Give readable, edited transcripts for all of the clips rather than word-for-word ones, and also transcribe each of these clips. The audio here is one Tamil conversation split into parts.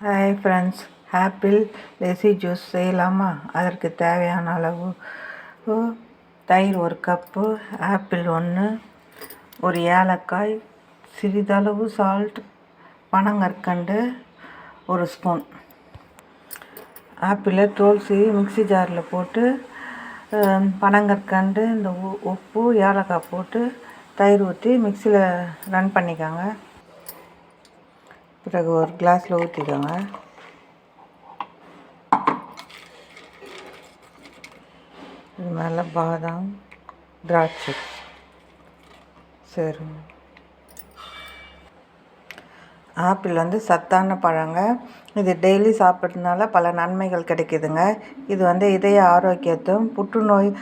Hi friends, apple lassi juice செய்யலாமா? அதற்கு தேவையான அளவு தயிர் 1 கப்பு, ஆப்பிள் 1, ஒரு ஏலக்காய், சிறிதளவு சால்ட், பனங்கற்கண்டு 1 ஸ்பூன். ஆப்பிளை தோல் சீவி மிக்ஸி ஜாரில் போட்டு பனங்கற்கண்டு, இந்த உப்பு, ஏலக்காய் போட்டு தயிர் ஊற்றி மிக்ஸியில் ரன் பண்ணிக்கோங்க. பிறகு ஒரு கிளாஸில் ஊற்றிக்கோங்க. இது மேலே பாதாம், திராட்சை சரி. ஆப்பிள் சத்தான பழங்க. இது டெய்லி சாப்பிட்றதுனால பல நன்மைகள் கிடைக்குதுங்க. இது இதய ஆரோக்கியத்தும், புற்றுநோய்,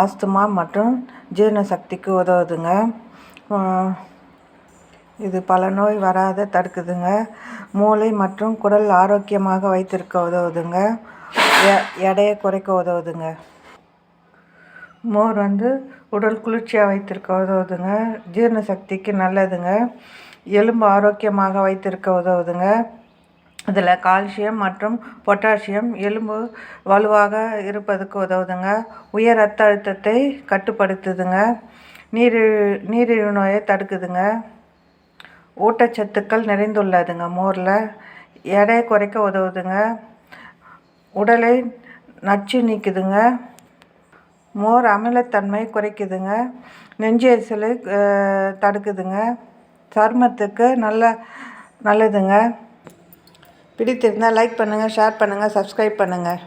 ஆஸ்துமா மற்றும் ஜீரண சக்திக்கு உதவுதுங்க. இது பல நோய் வராத தடுக்குதுங்க. மூளை மற்றும் குடல் ஆரோக்கியமாக வைத்திருக்க உதவுதுங்க. எடையை குறைக்க உதவுதுங்க. மோர் உடல் குளிர்ச்சியாக வைத்திருக்க உதவுதுங்க. ஜீரண சக்திக்கு நல்லதுங்க. எலும்பு ஆரோக்கியமாக வைத்திருக்க உதவுதுங்க. இதில் கால்சியம் மற்றும் பொட்டாசியம் எலும்பு வலுவாக இருப்பதுக்கு உதவுதுங்க. உயர் ரத்த அழுத்தத்தை கட்டுப்படுத்துதுங்க. நீரிழிவு நோயை தடுக்குதுங்க. ஊட்டச்சத்துக்கள் நிறைந்துள்ளதுங்க மோரில். எடையை குறைக்க உதவுதுங்க. உடலை நச்சு நீக்குதுங்க. மோர் அமிலத்தன்மை குறைக்குதுங்க. நெஞ்செரிச்சலை தடுக்குதுங்க. சருமத்துக்கு நல்லதுங்க. பிடித்திருந்தால் லைக் பண்ணுங்கள், ஷேர் பண்ணுங்கள், சப்ஸ்கிரைப் பண்ணுங்கள்.